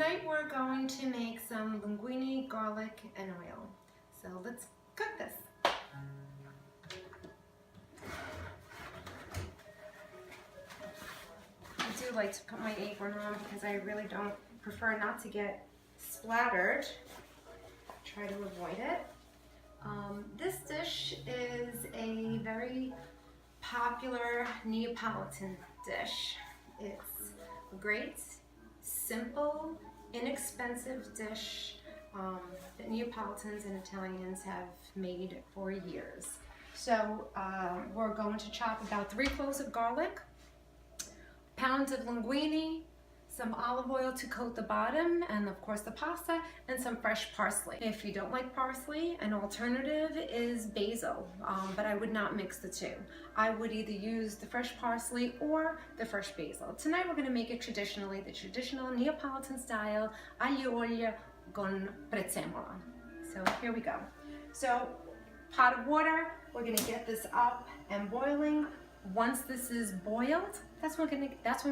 tonight we're going to make some linguine, garlic, and oil. So let's cook this. I do like to put my apron on because I really don't prefer not to get splattered. Try to avoid it. This dish is a very popular Neapolitan dish. It's a great, simple, inexpensive dish that Neapolitans and Italians have made for years. So we're going to chop about 3 cloves of garlic, pounds of linguine, some olive oil to coat the bottom, and of course the pasta, and some fresh parsley. If you don't like parsley, an alternative is basil, but I would not mix the two. I would either use the fresh parsley or the fresh basil. Tonight we're going to make it traditionally, the traditional Neapolitan style, aglio olio con prezzemolo. So here we go. So pot of water, we're going to get this up and boiling. Once this is boiled, that's when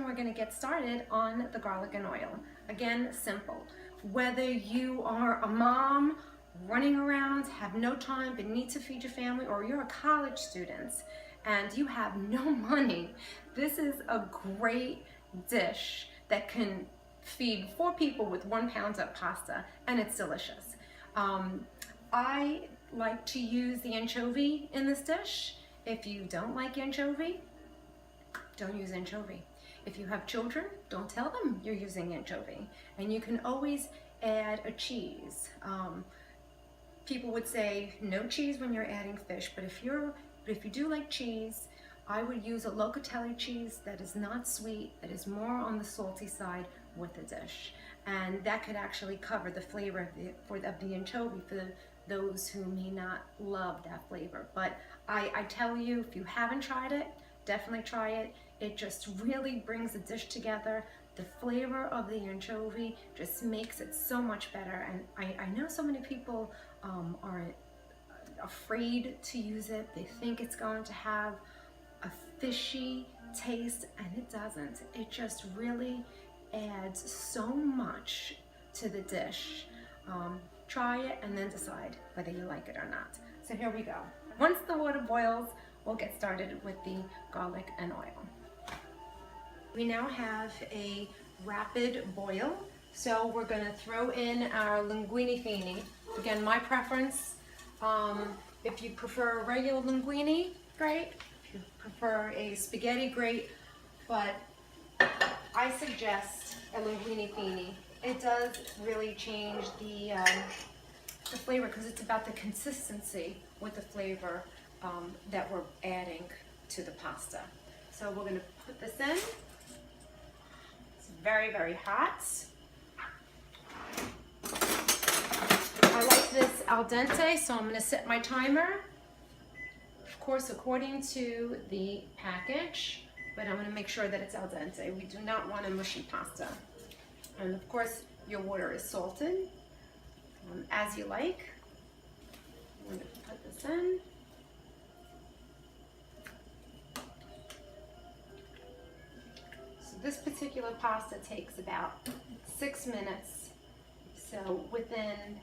we're gonna get started on the garlic and oil. Again, simple. Whether you are a mom running around, have no time but need to feed your family, or you're a college student and you have no money, this is a great dish that can feed 4 people with 1 pound of pasta, and it's delicious. I like to use the anchovy in this dish. If you don't like anchovy, don't use anchovy. If you have children, don't tell them you're using anchovy. And you can always add a cheese. People would say no cheese when you're adding fish, but if you do like cheese, I would use a locatelli cheese that is not sweet, that is more on the salty side with the dish. And that could actually cover the flavor of the anchovy for those who may not love that flavor. But I tell you, if you haven't tried it, definitely try it. It just really brings the dish together. The flavor of the anchovy just makes it so much better. And I know so many people are afraid to use it. They think it's going to have a fishy taste, and it doesn't. It just really adds so much to the dish. Try it and then decide whether you like it or not. So here we go. Once the water boils, we'll get started with the garlic and oil. We now have a rapid boil, so we're going to throw in our linguine fini. Again, my preference, if you prefer a regular linguine, great. If you prefer a spaghetti, great. But I suggest a linguine fini. It does really change the flavor, because it's about the consistency with the flavor that we're adding to the pasta. So we're going to put this in. It's very, very hot. I like this al dente, so I'm going to set my timer, of course, according to the package, but I'm going to make sure that it's al dente. We do not want a mushy pasta. And of course, your water is salted as you like. I'm going to put this in. So this particular pasta takes about 6 minutes. So within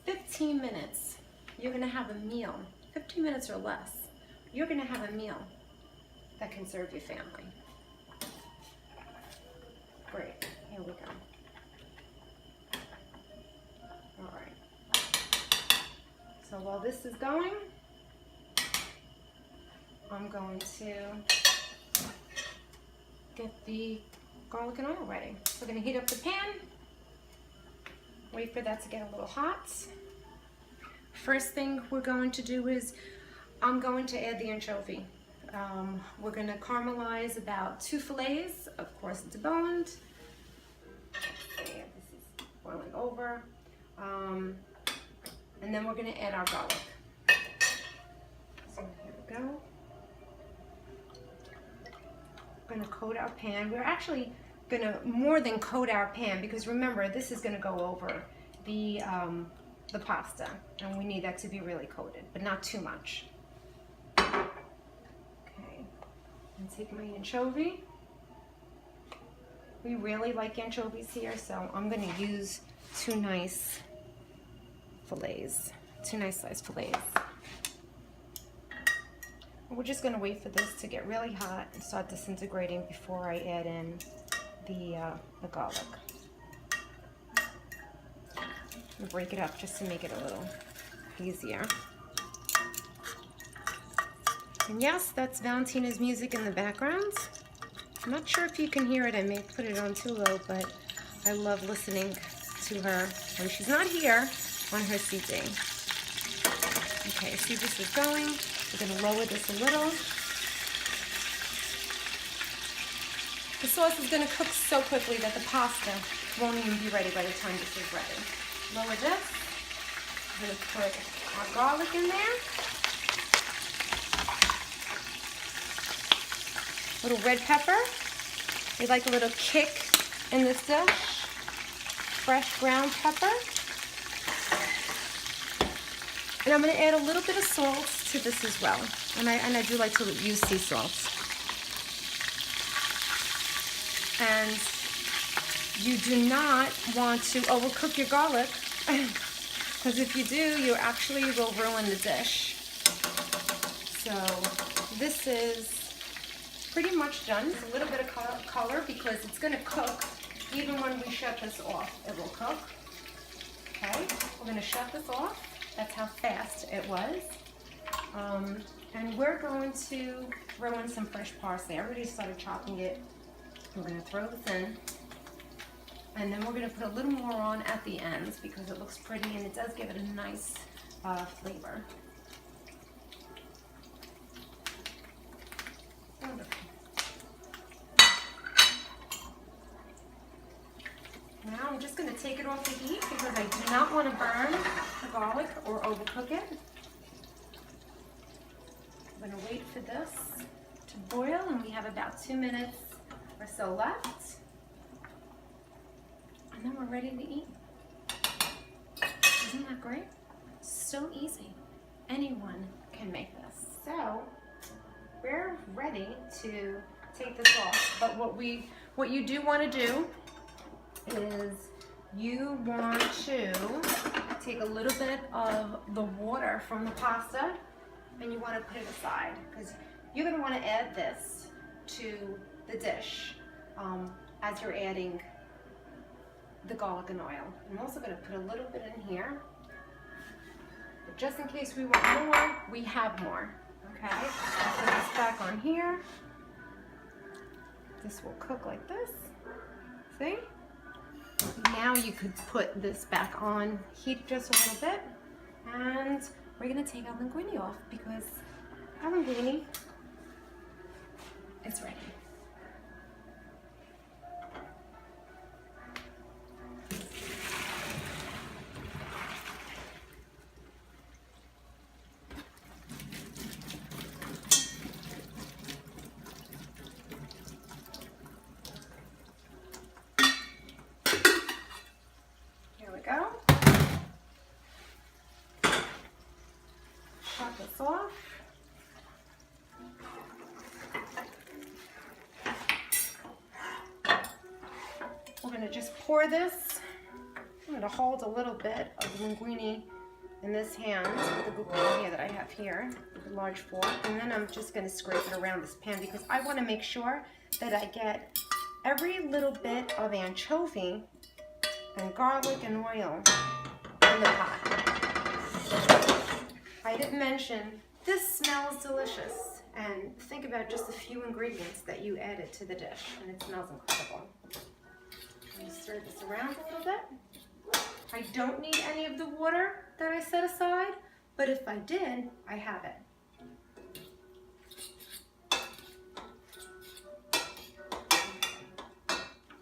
15 minutes, you're going to have a meal. 15 minutes or less, you're going to have a meal that can serve your family. Great, here we go. All right. So while this is going, I'm going to get the garlic and oil ready. So we're going to heat up the pan, wait for that to get a little hot. First thing we're going to do is I'm going to add the anchovy. We're going to caramelize about 2 fillets, of course deboned. This is boiling over. And then we're going to add our garlic. So here we go. We're going to coat our pan. We're actually going to more than coat our pan, because remember, this is going to go over the pasta, and we need that to be really coated, but not too much. Okay, and take my anchovy. We really like anchovies here, so I'm gonna use two nice fillets, two nice sized fillets. We're just gonna wait for this to get really hot and start disintegrating before I add in the garlic. And break it up just to make it a little easier. And yes, that's Valentina's music in the background. I'm not sure if you can hear it. I may put it on too low, but I love listening to her when she's not here on her seating. Okay, see, this is going. We're going to lower this a little. The sauce is going to cook so quickly that the pasta won't even be ready by the time this is ready. Lower this. We're going to put our garlic in there. Little red pepper. We like a little kick in this dish. Fresh ground pepper. And I'm going to add a little bit of salt to this as well. And I do like to use sea salt. And you do not want to overcook your garlic, because if you do, you actually will ruin the dish. So this is pretty much done. There's a little bit of color because it's going to cook. Even when we shut this off, it will cook. Okay, we're going to shut this off. That's how fast it was. And we're going to throw in some fresh parsley. I already started chopping it. We're going to throw this in. And then we're going to put a little more on at the ends because it looks pretty and it does give it a nice flavor. Wonderful. Now I'm just going to take it off the heat because I do not want to burn the garlic or overcook it. I'm going to wait for this to boil, and we have about 2 minutes or so left. And then we're ready to eat. Isn't that great? So easy. Anyone can make this. So we're ready to take this off. But what you do want to do is you want to take a little bit of the water from the pasta and you want to put it aside because you're going to want to add this to the dish as you're adding the garlic and oil. I'm also going to put a little bit in here, but just in case we want more, we have more. Okay, I'll put this back on here. This will cook like this. See? Now you could put this back on, heat just a little bit, and we're going to take our linguine off because our linguine is ready. Go. Shut this off. We're going to just pour this. I'm going to hold a little bit of linguine in this hand with the linguine that I have here, with a large fork, and then I'm just going to scrape it around this pan because I want to make sure that I get every little bit of anchovy and garlic and oil in the pot. I didn't mention, this smells delicious. And think about just a few ingredients that you added to the dish, and it smells incredible. I'm going to stir this around a little bit. I don't need any of the water that I set aside, but if I did, I have it.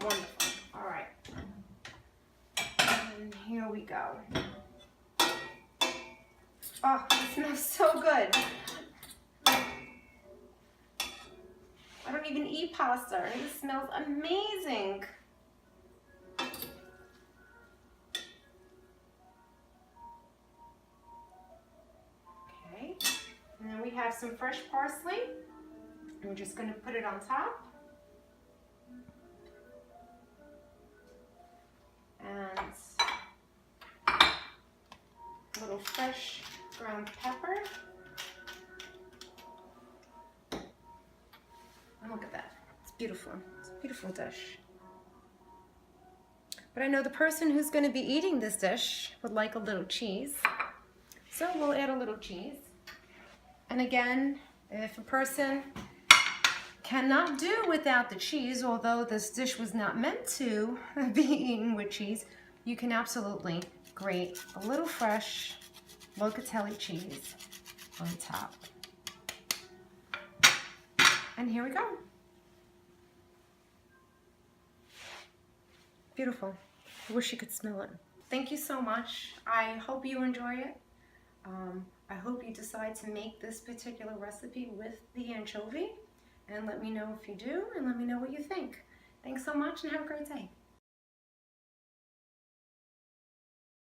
Wonderful. All right. And here we go. Oh, it smells so good. I don't even eat pasta, and it smells amazing. Okay, and then we have some fresh parsley. And we're just going to put it on top. and a little fresh ground pepper. And look at that. It's beautiful. It's a beautiful dish. But I know the person who's going to be eating this dish would like a little cheese. So we'll add a little cheese. And again, if a person cannot do without the cheese, although this dish was not meant to be eaten with cheese, you can absolutely grate a little fresh locatelli cheese on top. And here we go. Beautiful. I wish you could smell it. Thank you so much. I hope you enjoy it. I hope you decide to make this particular recipe with the anchovy, and let me know if you do, and let me know what you think. Thanks so much and have a great day.